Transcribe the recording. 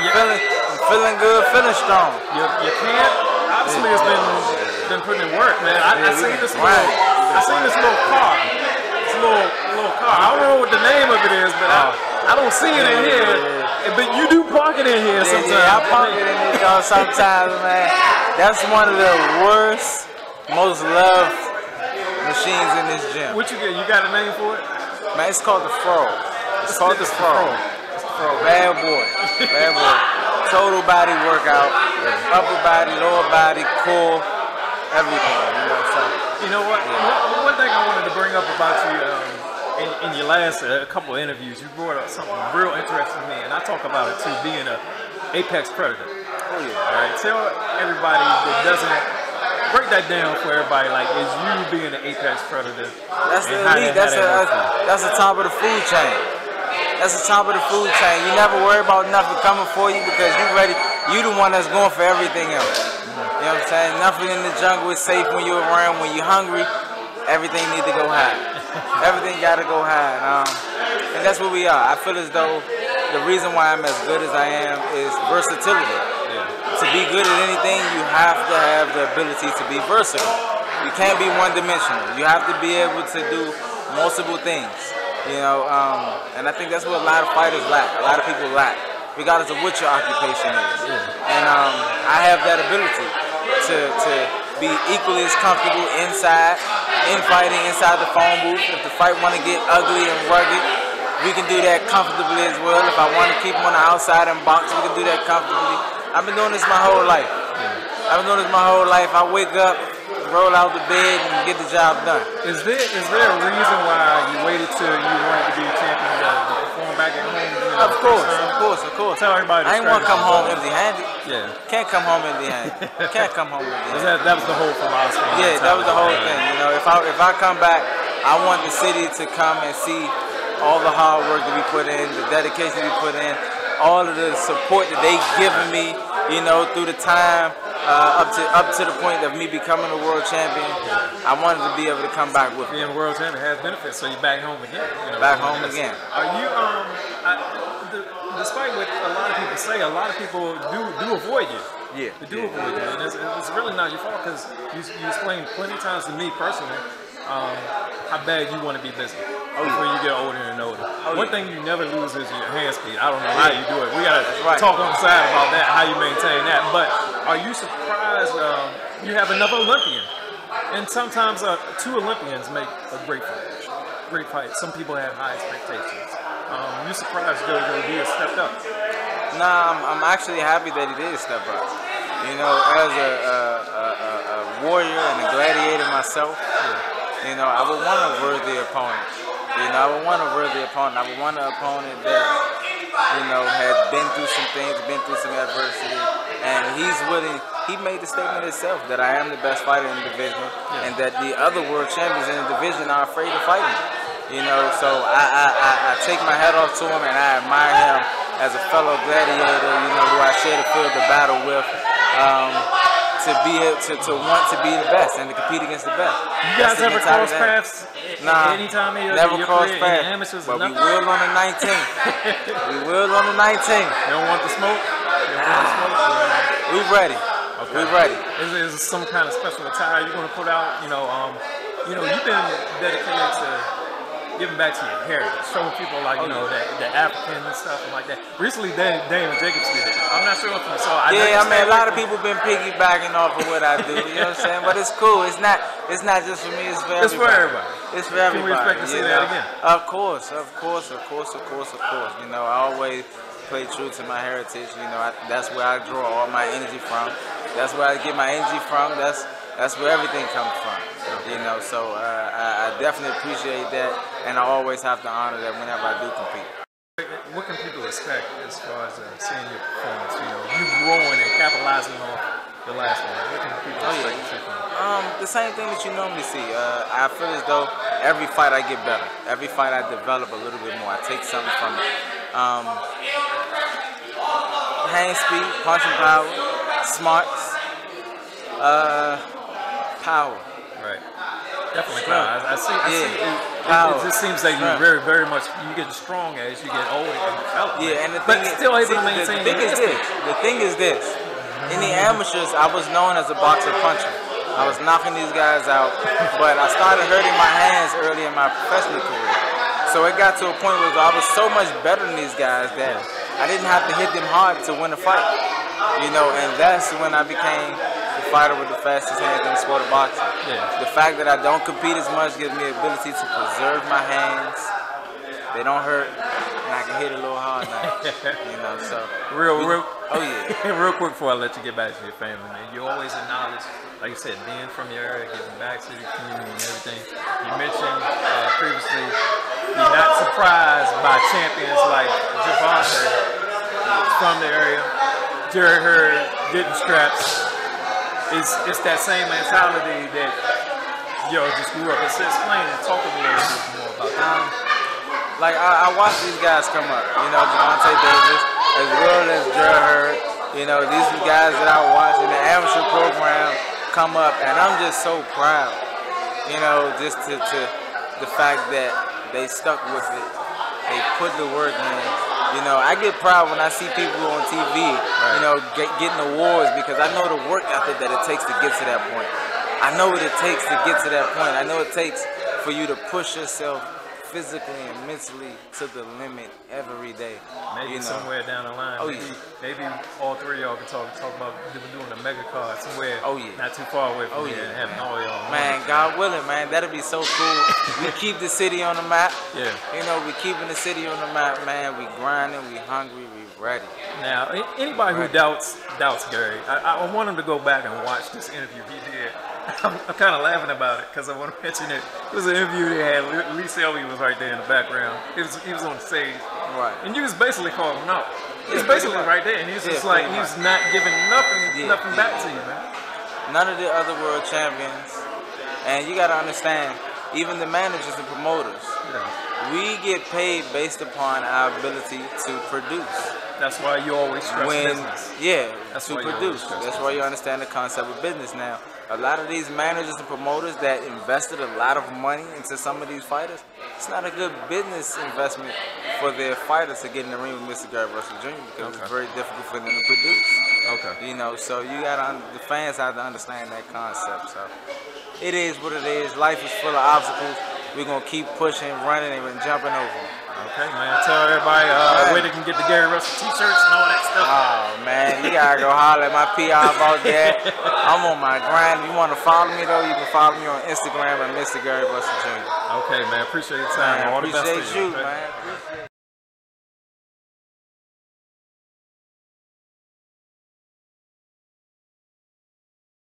I'm feeling good, feeling strong. Your camp, obviously, has been putting in work, man. I seen this little car. This little car. I don't know what the name of it is, but I don't see it in here. But you do park it in here sometimes. Yeah, I park it in here sometimes, man. That's one of the worst, most loved machines in this gym. What you get? You got a name for it? Man, it's called the Fro. It's called the Fro. Bad boy. Bad boy. Total body workout. Upper body, lower body, core, everything. You know what? Yeah. One thing I wanted to bring up about you in your last couple of interviews, you brought up something real interesting to me, and I talk about it too, being an apex predator. Oh yeah. All right. Tell everybody that doesn't break that down for everybody. Like, is you being an apex predator? That's the elite. That's the top of the food chain. That's the top of the food chain. You never worry about nothing coming for you because you ready. You the one that's going for everything else. You know what I'm saying? Nothing in the jungle is safe when you're around. When you're hungry, everything needs to go high. Everything got to go high. And that's what we are. I feel as though the reason why I'm as good as I am is versatility. To be good at anything, you have to have the ability to be versatile. You can't be one-dimensional. You have to be able to do multiple things. You know, and I think that's what a lot of fighters lack. A lot of people lack, regardless of what your occupation is. And I have that ability to be equally as comfortable inside, in fighting, inside the phone booth. If the fight want to get ugly and rugged, we can do that comfortably as well. If I want to keep them on the outside and box, we can do that comfortably. I've been doing this my whole life. I've been doing this my whole life. I wake up, roll out the bed, and get the job done. Is there a reason why you waited till you wanted to be a champion to perform back at home? Of course. Tell everybody. I ain't want to come home empty-handed. Yeah. Can't come home empty-handed. Can't come home empty-handed. That was the whole philosophy. Yeah, that was the whole thing. You know, if I come back, I want the city to come and see all the hard work that we put in, the dedication we put in, all of the support that they given me, you know, through the time up to the point of me becoming a world champion. I wanted to be able to come back with being a world champion has benefits, so you're back home again. You know, back home again. Are you despite what a lot of people say, a lot of people do avoid you. Yeah, they do avoid you, and it's really not your fault because you explained plenty of times to me personally how bad you want to be busy before you get older and older. One thing you never lose is your hand speed. I don't know how you do it. We gotta talk on the side about that, how you maintain that. But are you surprised you have another Olympian? And sometimes two Olympians make a great fight. Great fight. Some people have high expectations. You surprised Joseph Diaz stepped up? Nah, I'm actually happy that he did step up. You know, as a warrior and a gladiator myself, you know, I would want a worthy opponent. You know, I would want a worthy opponent. I would want an opponent that, you know, has been through some things, been through some adversity, and he's willing. He made the statement himself that I am the best fighter in the division, and that the other world champions in the division are afraid to fight me. You know, so I take my hat off to him, and I admire him as a fellow gladiator. You know, who I share the field of battle with. To be able to want to be the best and to compete against the best. You guys ever cross paths? Nah, anytime never cross paths. But we will on the 19th. We will on the 19th. You don't want the smoke? You don't want the smoke? We ready. Okay. We ready. Is there some kind of special attire you're going to put out? You know, you've been dedicated to giving back to your heritage, showing people like the African and stuff and like that. Recently, Damon Jacobs did it. I'm not sure if you saw. I mean, a lot of people been piggybacking off of what I do. You know what I'm saying? But it's cool. It's not just for me. It's for everybody. It's for everybody. It's for everybody. Can we expect to see that again? Of course. You know, I always play true to my heritage. You know, that's where I draw all my energy from. That's where I get my energy from. That's where everything comes from. You know, so I definitely appreciate that, and I always have to honor that whenever I do compete. What can people expect as far as seeing your performance? You know, you growing and capitalizing on the last one. What can people expect? The same thing that you normally see. I feel as though every fight I get better. Every fight I develop a little bit more. I take something from it. Hand speed, punching power, smarts, power. Right. Definitely. I see It just seems like you very much, you get strong as you get older and develop. Yeah, and the but thing still is, able to maintain the thing is this. In the amateurs, I was known as a boxer puncher. I was knocking these guys out, but I started hurting my hands early in my professional career. So it got to a point where I was so much better than these guys that I didn't have to hit them hard to win a fight. You know, and that's when I became the fighter with the fastest hands in the sport of boxing. The fact that I don't compete as much gives me the ability to preserve my hands. They don't hurt, and I can hit a little hard now. You know, so real real quick before I let you get back to your family, man. You always acknowledge, like you said, being from your area, giving back to the community and everything. You mentioned previously you're not surprised by champions like Javante from the area, Jerry Hurd, getting straps. It's that same mentality that just grew up. Explain and talk a little bit more about that. Like I watch these guys come up, Javante Davis, as well as Jerry Hurd. These are guys that I watch in the amateur program come up, and I'm just so proud. Just to the fact that they stuck with it, they put the work in. I get proud when I see people on TV, getting awards because I know the work ethic that it takes to get to that point. I know what it takes to get to that point. I know it takes for you to push yourself physically and mentally to the limit every day. Maybe somewhere down the line, maybe all three of y'all can talk about doing a mega card somewhere not too far away from here and having all y'all. Man, God willing, man, that'll be so cool. We keep the city on the map. We keeping the city on the map, man. We grinding, we hungry, we ready. Now, anybody who doubts Gary, I want him to go back and watch this interview he did. I'm kind of laughing about it because I want to mention it. It was an interview they had. Lee Selby was right there in the background. He was on the stage. Right. And you was basically calling him out. He was basically right there. And he's just like, he's not giving nothing back to you, man. None of the other world champions. And you got to understand, even the managers and promoters, we get paid based upon our ability to produce. That's why you always stress business. That's to produce. That's why you understand the concept of business now. A lot of these managers and promoters that invested a lot of money into some of these fighters, it's not a good business investment for their fighters to get in the ring with Mr. Gary Russell Jr. because it's very difficult for them to produce. So you the fans have to understand that concept. So it is what it is. Life is full of obstacles. We're gonna keep pushing, running, and jumping over them. Okay, man. Tell everybody where they can get the Gary Russell t-shirts and all that stuff. Oh, man. You got to go holler at my PR about that. I'm on my grind. If you want to follow me, though, you can follow me on Instagram at Mr. Gary Russell Jr. Okay, man. Appreciate your time. Man, all the best to you. Appreciate you, man.